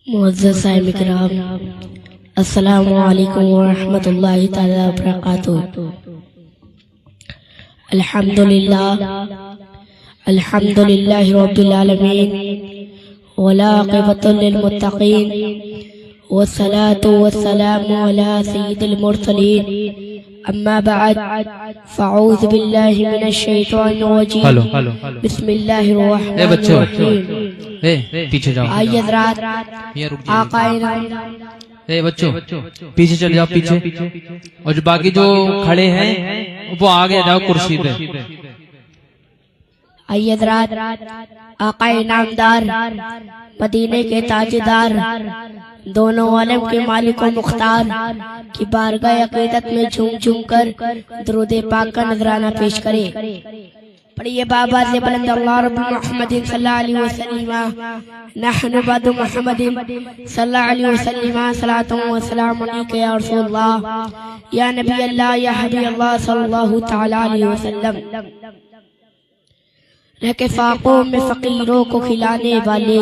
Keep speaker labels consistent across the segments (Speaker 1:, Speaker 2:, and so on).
Speaker 1: मुअज़्ज़ज़ साहिब किराम, अस्सलामु अलैकुम व रहमतुल्लाहि तआला व बरकातुहू। अल्हम्दुलिल्लाहि रब्बिल आलमीन वला आक़िबतु लिल मुत्तक़ीन वस्सलातु वस्सलामु अला सय्यिदिल मुरसलीन अम्मा बअद फ़अऊज़ु बिल्लाहि मिनश शैतानिर रजीम। बिस्मिल्लाहिर रहमानिर रहीम।
Speaker 2: पीछे जाओ।
Speaker 1: आइए हज़रात, आक़ाए
Speaker 2: बच्चों पीछे चले जाओ, पीछे। और जो बाकी जो खड़े हैं वो आगे जाओ कुर्सी पे।
Speaker 1: आइए हज़रात, आक़ाए नामदार, मदीने के ताजदार, दोनों आलम के मालिक व मुख्तार की बारगाह अक़ीदत में झूम झूम कर दुरूद पाक का नजराना पेश करे। पढ़िए बाबा से बुलंद अल्लाह रब्बुल मुहम्मदिन सल्लल्लाहु अलैहि वसल्लम नहनु बदु मुहम्मदिन सल्लल्लाहु अलैहि वसल्लम सलातु व सलाम अलैका या रसूलल्लाह या नबी अल्लाह या हबीब अल्लाह सल्लल्लाहु तआला अलैहि वसल्लम। रह के फाकों में फकीरों को खिलाने वाले,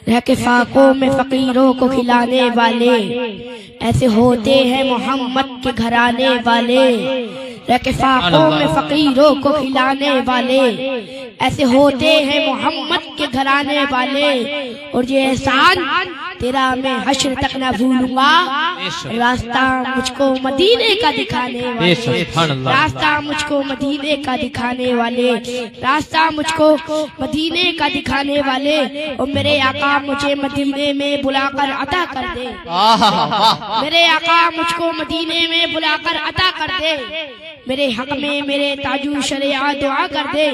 Speaker 1: रह के फाकों में फकीरों को खिलाने वाले, ऐसे होते हैं मोहम्मद के घराने वाले। रह के फाकों में फकीरों को खिलाने वाले, ऐसे होते हैं मोहम्मद के घराने वाले। और ये एहसान तेरा मैं हश्र तक न भूलूंगा, रास्ता मुझको मदीने का दिखाने वाले, रास्ता मुझको मदीने का दिखाने वाले, रास्ता मुझको मदीने का दिखाने वाले। और मेरे आका मुझे मदीने में बुलाकर अता कर दे, मेरे आका मुझको मदीने में बुलाकर अता कर दे। मेरे हक में मेरे ताजू शरिया दुआ कर दे।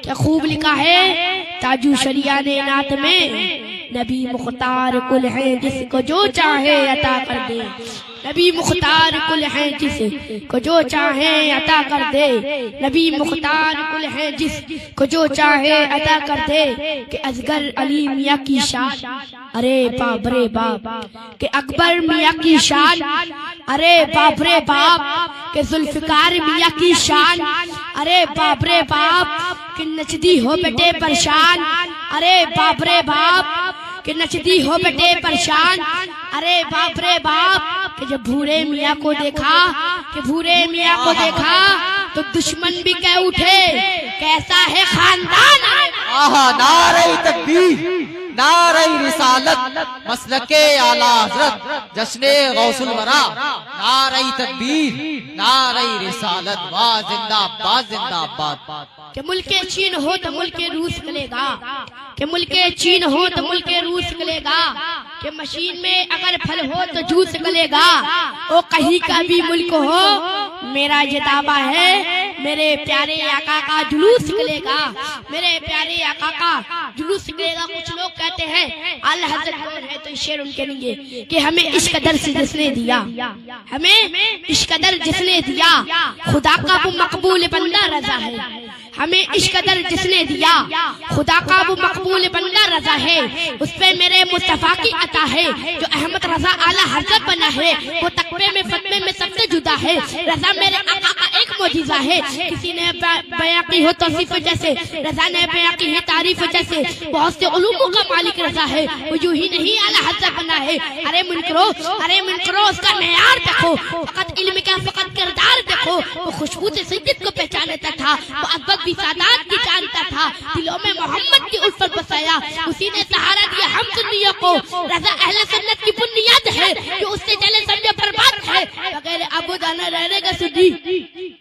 Speaker 1: क्या खूब लिखा है ताजू शरिया ने नात में, नबी मुख्तार कुल है जिसको जो चाहे अता कर दे। नबी मुख्तार कुल है जिसको जो चाहे अता कर दे। नबी मुख्तार कुल है जिसको जो चाहे अता कर दे। कि असगर अली मियाँ की शान, अरे बाप रे बाप, कि अकबर मियाँ की शान, अरे बाप रे बाप, के जुल्फिकार मियाँ की शान, अरे बाप रे बाप, कि नचदी हो बेटे परेशान, अरे बाप रे बाप, कि नचदी हो बेटे परेशान, अरे बाप रे बाप। कि जब भूरे मियाँ को देखा, कि भूरे मियाँ को देखा तो दुश्मन भी कह उठे कैसा है खानदान।
Speaker 3: नारे तकबीर, नारे रिसालत, मसलके आला हज़रत, जश्ने गौसुल वरा। नारे तकबीर, नारे रिसालत, वाह जिंदाबाद जिंदाबाद।
Speaker 1: कि मुल्के चीन हो तो मुल्के रूस मिलेगा, कि मुल्के चीन हो तो मुल्के रूस मिलेगा। कि मशीन में अगर फल हो तो जूस मिलेगा। ओ कहीं का भी मुल्क हो मेरा ये दावा है, मेरे प्यारे आका का जुलूस निकलेगा, मेरे प्यारे आका का जुलूस निकलेगा। कुछ लोग कहते हैं आला हज़रत है तो शेर उनके लिए कि हमें इश्क कदर से जिसने दिया, हमें इश्क कदर जिसने दिया, खुदा का वो मकबूल बंदा रजा है। हमें इश्क कदर जिसने दिया, खुदा का वो मकबूल बंदा रजा है। उस पे मेरे मुस्तफा की अता है, जो अहमद रजा आला हज़रत बना है। वो तकबे में फतवे में सबसे जुदा है। रजा मेरे आका का एक मौजिज़ा है। किसी ने बयां की हो तौसीफ जैसे, रजा ने बयां की है तारीफ जैसे। बहुत से उलूमों का मालिक रजा है, वो यूं ही नहीं आला हज़रत बना है। अरे मुनकरो, अरे मुनकरो, उसका मेयार देखो, फकत इल्म का फकत किरदार देखो। वो खुशबू से सैयद को पहचानता था, वो अकबर भी सादात की जानता था। दिलों में मोहम्मद की उल्फत बसाया, उसी ने सहारा दिया हम सुन्नियों को। रजा अहले सुन्नत की बुनियाद है, जो उससे चले समझे बर्बाद है। बगैर अबू जाना रहेगा सुन्नी,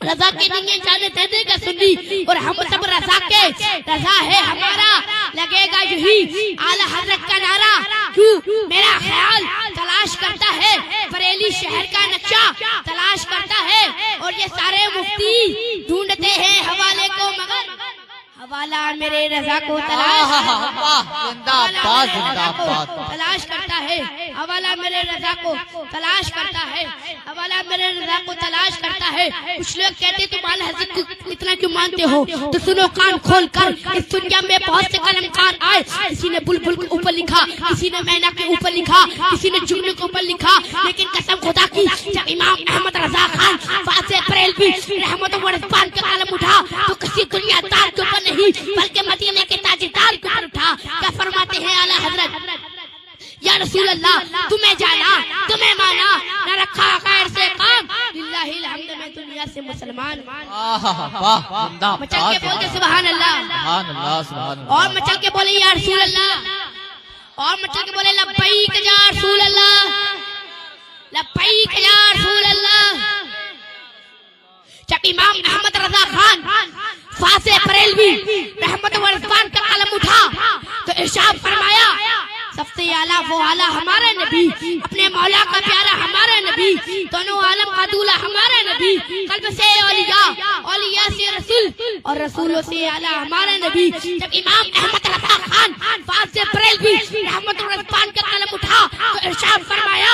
Speaker 1: रजा के नहीं जाने दे देगा सुन्नी। और हम सब रजा के, रजा है हमारा, लगेगा यही आला हज़रत का नारा। क्यों मेरा ख्याल तलाश करता है, बरेली शहर का नक्शा तलाश करता है। और ये सारे मुफ्ती ढूंढते हैं हवाले को, मगर हवाला मेरे रजा को तलाश करता है। हवाला मेरे रजा को तलाश करता है, हवाला मेरे रजा को तलाश करता है। कुछ लोग कहते तुम आला हज़रत को इतना क्यों मानते हो, तो सुनो कान खोल कर, इस दुनिया में बहुत से कलमकार आए। किसी ने बुलबुल के ऊपर लिखा, किसी ने मैना के ऊपर लिखा, किसी ने जुमले के ऊपर लिखा। लेकिन कसम खुदा की, जब इमाम अहमद रजा खान फासे बरेलवी रहमत व रिज़वान का कलम उठा तो किसी दुनियादार के ऊपर नहीं बल्कि मदीने के ताजदार के ऊपर उठा। क्या फरमाते हैं आला हज़रत, रसूल अल्लाह तुम्हें जाना तुम्हें माना न रखा खैर से काम लिल्लाहिल हम्द में दुनिया से मुसलमान। मचल के बोल के सुभान अल्लाह और मचल के बोले या रसूल अल्लाह और मचल के बोले लब्बैक या रसूल अल्लाह लब्बैक या रसूल अल्लाह। जब इमाम अहमद रजा खान फासे बरेलवी रहमत व रिज़वान का कलम उठा तो इरशाद फरमाया सबसे आला वो आला हमारा नबी अपने मौला का प्यारा हमारा नबी दोनों आलम का दूल्हा हमारा नबी कल्ब से औलिया औलिया से रसूल और रसूलों से आला हमारा नबी। जब इमाम अहमद रजा खान फासे बरेलवी रहमत व रिज़वान का कलम उठा तो इरशाद फरमाया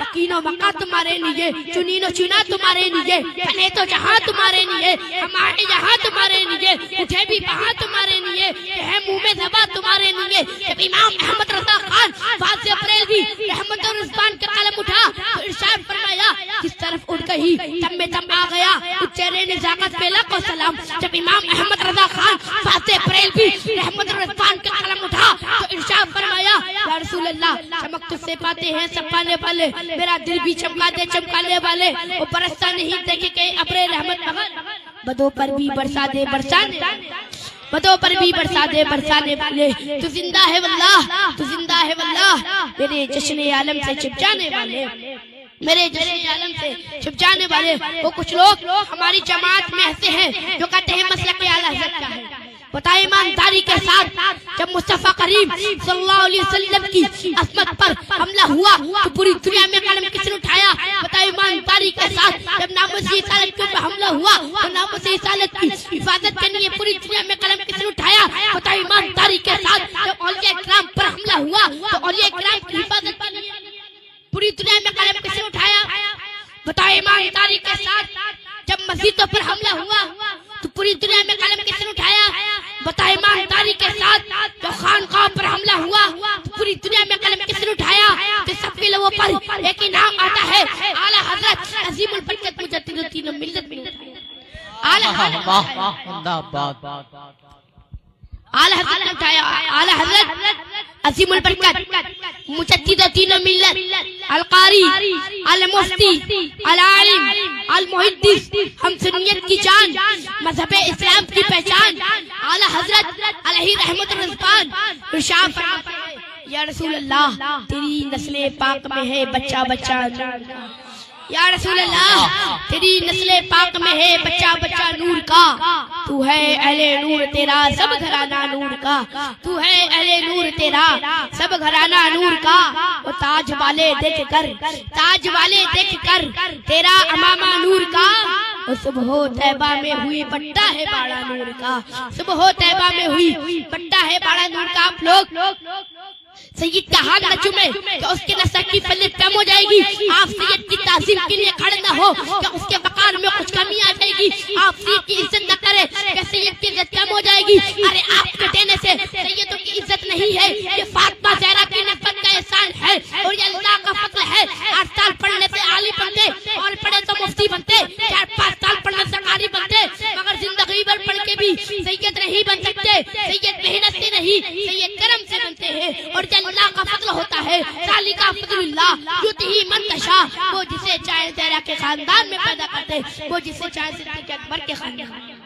Speaker 1: मकीनो मक्का तुम्हारे लिए चुनीनो चुना तुम्हारे लिए बने तो जहां तुम्हारे लिए हमारे यहाँ तुम्हारे लिए उठे भी वहां तुम्हारे लिए है मुंह में दबा तुम्हारे लिए। जब इमाम अहमद रजा खान फासे बरेलवी रहमत व रिज़वान का कलम उठा तो इरशाद फरमाया किस तरफ उड़ गई तब में तब आ गया उच्चरे निजाकत पे लाखों सलाम। जब इमाम अहमद रजा खान फासे बरेलवी रहमत व रिज़वान का कलम उठा तो इरशाद फरमाया या रसूल अल्लाह चमक तुझसे पाते हैं सब पाने वाले मेरा दिल भी चमका दे चमकाने वाले वो बरसता नहीं देखे के अबरे रहमत मगर बदों पर भी बरसा दे बरसाने बदों पर भी बरसा दे बरसाने वाले तू जिंदा है वल्लाह तू जिंदा है वल्लाह मेरे जश्न आलम से छिप जाने वाले मेरे जश्न आलम से छिप जाने वाले। वो कुछ लोग हमारी जमात में ऐसे हैं जो कहते हैं मसलक आला हज़रत का है। बताए ईमानदारी के साथ जब मुस्तफा करीम सल्लल्लाहु अलैहि वसल्लम की अस्मत पर हमला हुआ तो पूरी दुनिया में कलम किसने उठाया? बताए ईमानदारी के साथ जब नामुस रिसालत के ऊपर हमला हुआ तो नामुस रिसालत की हिफाजत के लिए पूरी दुनिया में कलम किसने उठाया? बताए ईमानदारी के साथ जब औलिया इकराम पर हमला हुआ तो औलिया इकराम की हिफाजत के लिए पूरी दुनिया में कलम किसने उठाया? बताए ईमानदारी के साथ जब मस्जिदों पर हमला हुआ तो पूरी दुनिया में कलम किसने उठाया? बताए ईमानदारी के साथ जो खानकाह पर हमला हुआ तो पूरी दुनिया में कलम किसने उठाया? तो सबके लोगों पर एक ही नाम आता है आला हजरत अजीमुल बरकत मुजद्दिदुद्दीन मिल्लत में आला हजरत उठाया आला हजरत अजीमुल बरकत मुजद्दिदुद्दीन मिल्लत अल कारी अल मुफ्ती अल आलिम अल मुहद्दिस हम सुन्नियत की जान मजहब इस्लाम की पहचान आला हजरत अलैहि रहमत व रिज़वान इरशाद फरमाते हैं या रसूल अल्लाह तेरी नस्ले पाक में है बच्चा बच्चा या रसूल अल्लाह तेरी नस्ले पाक में है बच्चा बच्चा नूर का तू है अहले नूर तेरा सब घराना नूर का तू है अहले नूर तेरा सब घराना नूर का वो ताज वाले देख कर तेरा अमामा नूर का सुबह तैबा में हुई बट्टा है बाड़ा नूर का सुबह तैबा में हुई बट्टा है बाड़ा नूर का। आप लोग सैयद का हाथ न चूमे तो उसके नसब की फजीलत कम हो जाएगी। आप सैयद की ताज़ीम के लिए खड़े न हो तो उसके वकार में कुछ कमी आ जाएगी। आप सैयद की इज्जत न करे तो सैयद की इज्जत कम हो जाएगी। अरे आपके देने से सैयदों की इज्जत नहीं है, ये फातिमा ज़हरा की नफ़रत का एहसान है और ये अल्लाह का फज़ल है। 8 साल पढ़ने से आलिम बनते और पढ़े तो मुफ्ती बनते, 4-5 साल पढ़ने से कारी बनते, मगर जिंदगी भर पढ़ के भी सैयद नहीं बन सकते। सैयद मेहनत से नहीं सैयद करम से बनते हैं और अल्लाह का फजल होता है। सालिका फजलुल्लाह युतिही मन तशा, वो जिसे चाहे ज़हरा के खानदान में पैदा करते, वो जिसे चाहे सिद्दीक़ अकबर के खानदान में।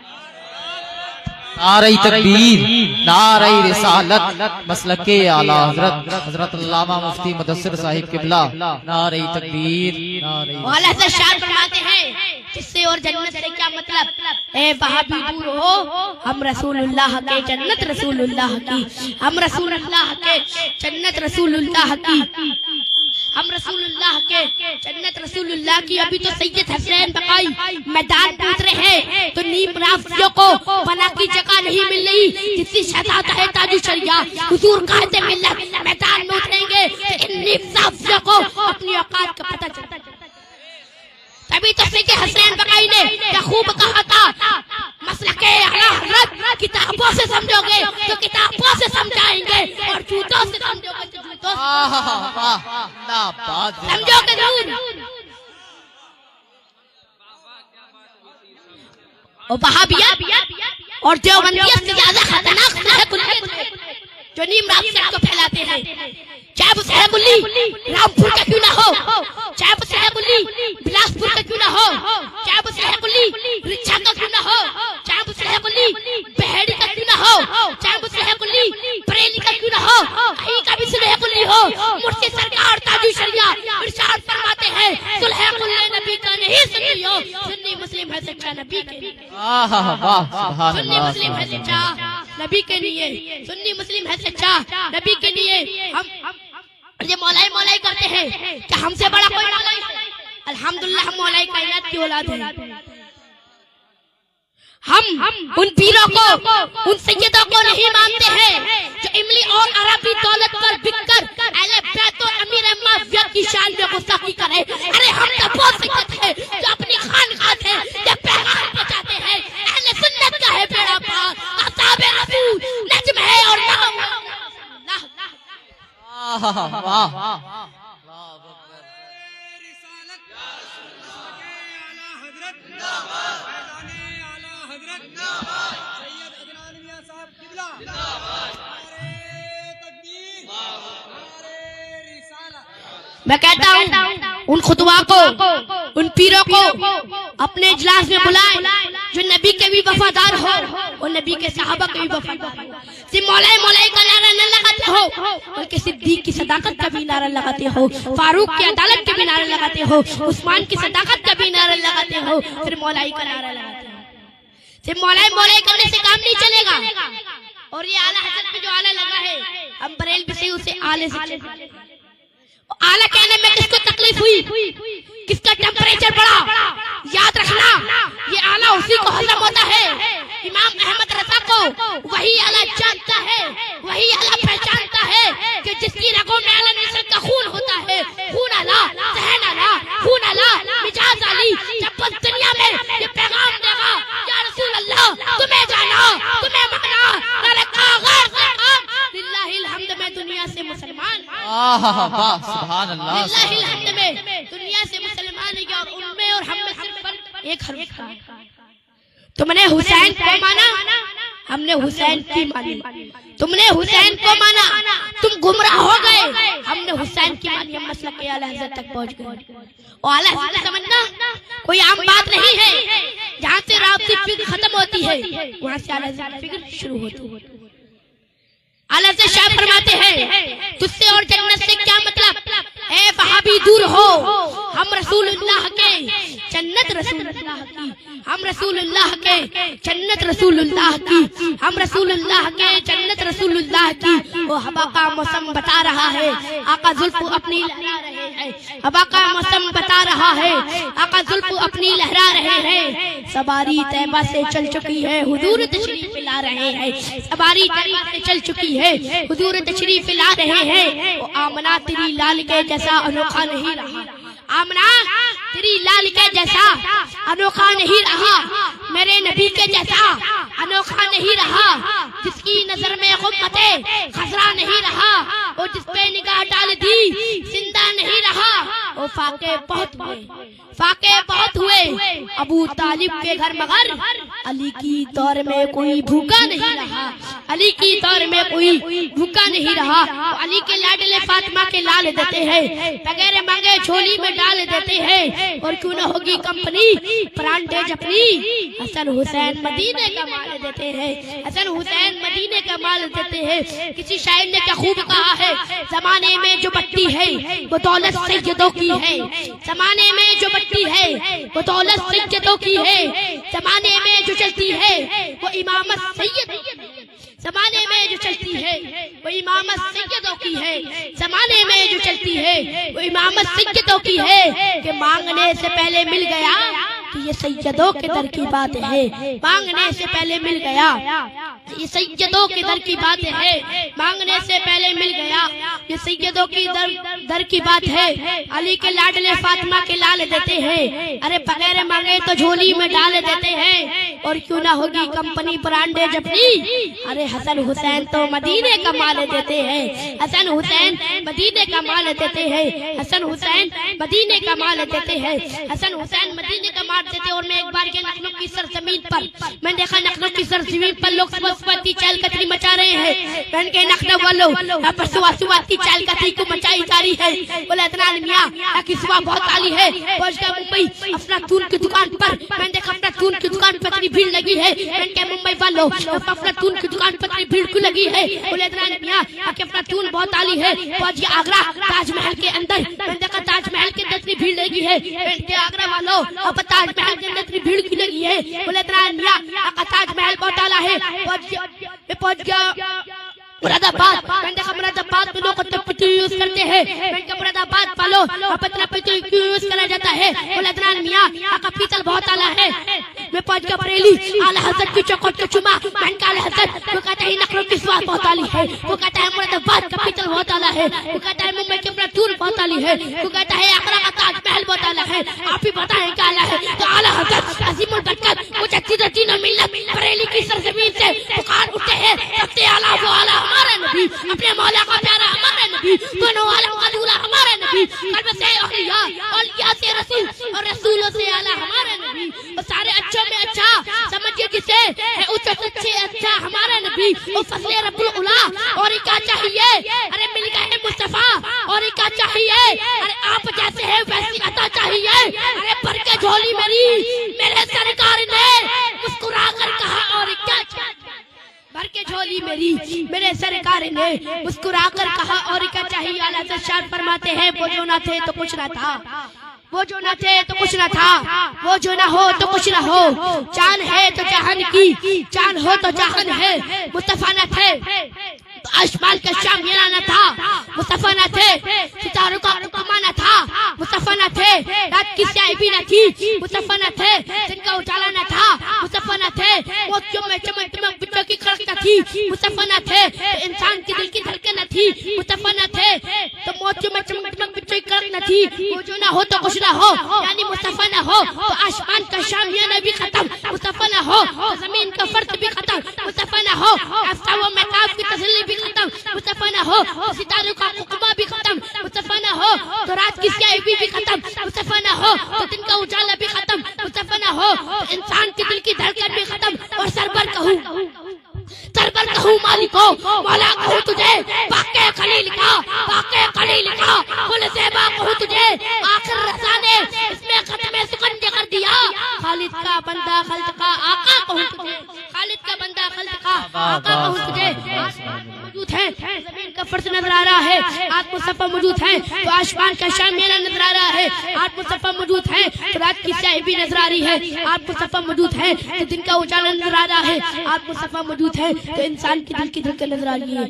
Speaker 3: नारे तकबीर, नारे रिसालत, मसलके आला हजरत हजरत अल्लामा मुफ्ती मुदस्सिर साहिब किबला, नारे तकबीर, नारे
Speaker 1: वाला से शान फरमाते हैं किससे और जन्नत से क्या मतलब? ए वहाबी दूर हो, हम रसूलुल्लाह के जन्नत रसूलुल्लाह की, हम रसूलुल्लाह के जन्नत रसूलुल्लाह की, हम रसूलुल्लाह के जन्नत रसूलुल्लाह की। अभी तो सैयद हसनैन बकाई मैदान में उतरे हैं तो नीम राफियों को बना की जगह नहीं मिल रही जितनी शहजादा है ताजु शरिया हुजूर कहते मिल्लत मैदान में उतरेंगे तो इन नीम राफियों को अपनी औकात का पता चलता। तभी तो सैयद हसनैन बकाई ने क्या खूब कहा था, मसलके आला हज़रत किताबों से समझोगे तो किताबों से समझाएंगे और जूतों से समझोगे तो जूतों से समझोगे जरूर। और वहाबिया और देवबंदिया से ज्यादा खतरनाक है जो नीम राफियत को फैलाते हैं, चाहे वो कुल्ली रामपुर का क्यों ना हो, चाहे वो सह कुल्ली बिलासपुर का क्यों ना हो, चाहे वो सह कुल्ली रिक्शा का क्यों ना हो, चाहे वो सह कुल्ली बहेड़ी का क्यों ना हो, चाहे वो सह कुल्ली बरेली का क्यों ना हो, कहीं का भी सुलह कुल्ली हो, मुर्शिद सरकार ताजु शरिया इरशाद फरमाते हैं सुलह कुल्ले नबी का नहीं सुन्नी हो, सुन्नी मुस्लिम है सच्चा नबी के लिए, सुन्नी मुस्लिम है सच्चा नबी के लिए, सुन्नी मुस्लिम है सच्चा नबी के लिए। हम ये मौलाई मौलाई करते हैं कि हमसे बड़ा कोई मौलाई है? अल्हम्दुलिल्लाह हम मौलाई कायनात की औलाद हैं। हम उन पीरों को, उन सैयदों को नहीं मानते हैं जो इमली और अरबी दौलत पर बिककर अहले बैत और अमीर माफिया की शान में गुस्ताखी करे। अरे हम तो वो सैयद हैं जो अपनी खानकाह से ये पैगाम पहुंचाते हैं, अहले सुन्नत का है बेड़ा पार, असहाबे रसूल नज्म है और नाम मैं कहता हूँ उन खुतवा को, उन पीरों को अपने इजलास में बुलाए जो नबी के भी वफादार हो और नबी के सहाबा के भी वफादार हो। सिर्फ मौलाई मौलाई का नारा न लगाते हो बल्कि सिद्दीक की सदाकत का भी नारा लगाते हो, फारूक की अदालत के भी नारा लगाते हो, उस्मान की सदाकत का भी नारा लगाते हो, फिर मौलाई का नारा लगाते हो। सिर्फ मौलाई मौलाई करने से काम नहीं चलेगा। और ये आला हजरत में जो आला लगा है, हम बरेलवी से उसे आले से आला कहने में किसको तकलीफ हुई, किसका टेम्परेचर बढ़ा, याद रखना ये आला उसी को हजम होता है। इमाम अहमद रजा को वही आला जानता है, वही आला पहचानता है कि जिसकी रगों में आला नस्ल का खून होता है, खून आला, सहन आला, खून आला, मिजाज आली। जब बस दुनिया में ये पैगाम देगा या रसूल अल्लाह तुम्हें जाना, तुम्हें माना, लिल्लाहिल हम्द में दुनिया से मुसलमान,
Speaker 3: सुभान अल्लाह,
Speaker 1: लिल्लाहिल हम्द में दुनिया से मुसलमान है और उनमें और हम में सिर्फ एक हर्फ था। तुमने हुसैन को माना, हमने हुसैन की मानी। तुमने हुसैन को माना, तुम गुमराह हो गए, हमने हुसैन की मानी। हम मसलक के आला हज़रत तक पहुंच गए। और आला हज़रत समझना कोई आम बात नहीं है। जहाँ से राबती फिक्र खत्म होती है वहाँ से आला हज़रत फिक्र शुरू होती है। आला हज़रत शाह फरमाते हैं तुझसे और जन्नत से क्या मतलब, ए वहाबी दूर हो, हम रसूलुल्लाह के जन्नत रसूलुल्लाह की, हम रसूलुल्लाह के जन्नत रसूलुल्लाह की, हम रसूलुल्लाह के जन्नत रसूलुल्लाह की। वो हवा का मौसम बता रहा है, आका जुल्फ अपनी लहरा रहे हैं, हवा का मौसम बता रहा है, आका जुल्फ अपनी लहरा रहे हैं। सवारी तैबा से चल चुकी है, हुजूर तशरीफ ला रहे हैं। सवारी तैबा से चल चुकी है, हुजूर तशरीफ ला रहे हैं। वो आमना तेरी लाल के जैसा अनोखा नहीं रहा, आमना तेरी लाल के जैसा अनोखा नहीं रहा, मेरे नबी के जैसा अनोखा नहीं रहा। जिसकी नजर में गुम्मते खसरा नहीं रहा, और जिस पे निगाह डाल दी जिंदा नहीं रहा। वो फाके बहुत हुए, फाके बहुत हुए अबू तालिब के घर, मगर अली की दौर में कोई भूखा नहीं रहा, अली की दौर में कोई भूखा नहीं रहा। अली के लाडले फातिमा के लाल देते हैं, बगैर मांगे झोली में डाल देते हैं। और क्यों न होगी कंपनी ब्रांडेज अपनी, हसन हुसैन मदीने का माल देते हैं, हसन हुसैन मदीने का माल देते हैं। किसी शायर ने क्या खूब कहा है, जमाने में जो बट्टी है वो दौलत सैयदों की है, जमाने में जो बट्टी है वो दौलत सैयदों की है, जमाने में जो चलती है वो इमामत सैयद, जमाने में जो चलती है वो इमामत सैयदों की है, जमाने में जो चलती है वो इमामत सैयदों की है। कि मांगने से पहले मिल गया तो ये सैयदों के दर की बात है, मांगने से पहले मिल गया ये सैयदों के दर की बात है, मांगने से पहले मिल गया ये सैयदों की दर की बात है। अली के लाडले फातिमा के लाल देते हैं, अरे बगैर मांगे तो झोली में डाल देते हैं। और क्यों ना होगी कंपनी ब्रांडेज अपनी, अरे हसन हुसैन तो मदीने का माल देते हैं, हसन हुसैन मदीने का माल देते हैं, हसन हुसैन मदीने का माल देते हैं, हसन हुसैन मदीने का माल देते। और मैं एक बार के लखनऊ की सरजमीन पर मैंने देखा, लखनऊ की सरजमीन पर लोग सुवाती चाल कतरी मचा रहे हैं। मैंने के लखनऊ वालों यहाँ पर सुवाती चाल कतरी को मचाई जा रही है। बोले अदनान मियां की सुबह बहुत आली है। पहुंच गया मुंबई अपना तून की दुकान पर। मैंने देखा अपना तून की दुकान पर इतनी भीड़ लगी है। मैंने कहा मुंबई वालों अपना तून की दुकान पर इतनी भीड़ क्यों लगी है? बोले अदनान मियां कि अपना तून बहुत आली है। पहुंच गया आगरा ताजमहल के अंदर। मैंने देखा ताजमहल के अंदर इतनी भीड़ लगी है। मैंने कहा आगरा वालों अब ताजमहल के अंदर इतनी भीड़ क्यों लगी है? बोले अदनान मियां ताजमहल बहुत आला है। पहुंच गया मुरादाबाद। मैंने देखा मुरादाबाद में लोग पीतल यूज करते हैं। मैंने कहा मुरादाबाद वालों अब इतना पीतल क्यों यूज करा जाता है? बोले अदनान मियां का पीतल बहुत आला है। मैं पहुंच गया बरेली आला हजरत की चौखट को चुमा। मैंने कहा आला हजरत वो कहता है नखरों की स्वाद बहुत आली है। वो कहता है मुरादाबाद का पीतल बहुत आला है। वो कहता है मुंबई की अपना तून बहुत आली है। वो कहता है आगरा का ताजमहल बहुत आला है। आप ही बताएं क्या आला है? तो आला हजरत अजीमुल बरकत मुजद्दिद तीनों मिल्लत बरेली की सरजमीन से पुकार उठते हैं सबसे आला वो आला हमारा नबी, अपने मौला का प्यारा हमारा नबी, दोनों आलम का दूल्हा हमारा नबी, कल्ब से औलिया औलिया से रसूल और रसूलों से आला हमारा नबी। और सारे अच्छों में अच्छा समझिए जिसे है उच्च सबसे अच्छा हमारा नबी। वो फजले रब्बुल उला और क्या चाहिए? अरे मिल गए मुस्तफा और क्या चाहिए? अरे आप जैसे है वैसी अता चाहिए। अरे भर के झोली मेरे सरकार ने मुस्कुरा कर कहा और क्या चाहिए? भर के झोली मेरे सरकार ने मुस्कुरा कर कहा और क्या चाहिए? आला से शान फरमाते हैं वो जो ना थे तो कुछ ना था, वो जो ना थे तो कुछ ना था, वो जो ना हो तो कुछ ना हो। चांद है तो जहान की, चांद हो तो जहान है। मुस्तफा न थे तो आसमान का शामियाना न था। मुस्तफा न थे सितारों का हुक्मा न था। मुस्तफा न थे रात की स्याही भी न थी। मुस्तफा न थे दिन का उजाला न था। मुस्तफा न थे मोतियों में चमक चमक बिच्छों की खड़क न थी। मुस्तफा न थे तो इंसान के दिल की धड़कन न थी। मुस्तफा न थे तो मोतियों में चमक चमक बिच्छों की खड़क न थी। वो जो ना हो तो कुछ ना हो, यानी मुस्तफा न हो तो आसमान का शामियाना भी खत्म। मुस्तफा न हो तो जमीन का फर्श भी खत्म। मुस्तफा न हो आफ्ताब व महताब की तसल्ली भी खत्म। मुस्तफा न हो तो सितारों का हुक्मा भी खत्म। मुस्तफा न हो तो रात की स्याही भी खत्म। मुस्तफा न हो तो दिन का उजाला भी खत्म। मुस्तफा न हो तो इंसान के दिल की धड़कन भी खत्म। और सरबर कहूँ मालिको मौला कहूँ तुझे वाक़े खलील का कुल ज़ेबा कहूँ तुझे आखिर रज़ा ने इसमें खत्म सुकंजे कर दिया। खालिद का बंदा खल्क़ का आका कहूँ तुझे, खालिद का बंदा खल्क़ का आका कहूँ तुझे। मौजूद है जमीन का फर्श नजर आ रहा है, आग मुस्तफा मौजूद है तो आसमान का शामियाना नजर आ रहा है। आग मुस्तफा मौजूद है तो रात की स्याही भी नजर आ रही है। आग मुस्तफा मौजूद है तो दिन का उजाला नजर आ रहा है। आग मुस्तफा मौजूद है तो इंसान की दिल की धड़कन नजर आ रही है।